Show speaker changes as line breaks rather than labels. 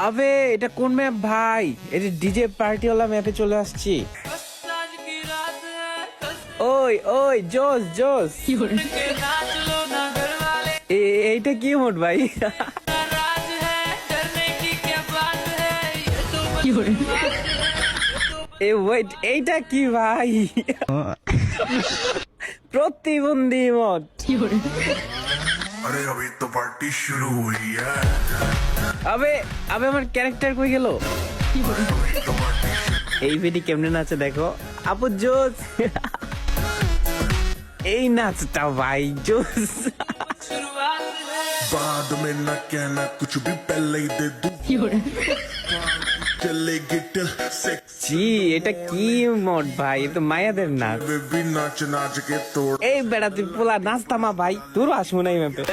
আবে এটা কোন ম্যাপ ভাই? এই যে ডিজে পার্টি ওয়ালা ম্যাপে চলে আসছি। ওই ওই জোস জোস, এইটা কি মোড ভাই? ওয়েট, এইটা কি ভাই? প্রতিবন্ধী মত।
अरे अभी तो पार्टी शुरू हुई है।
আবে আবে আমার ক্যারেক্টার কই গেল? এই ভিডি কেমনে নাচে দেখো আপু, জোস। এই নাচটা ভাই জোস।
बाद में न कहना कुछ भी पहले ही दे दूं। चलेगी टिल सेक्स
জি, এটা কি মড ভাই? এ তো মায়াদের নাচ।
बेबी नाच नाच के तोड़।
এই বেড়া তুই পোলা নাচ থামা ভাই, তোর আসবো না এই ম্যাপে।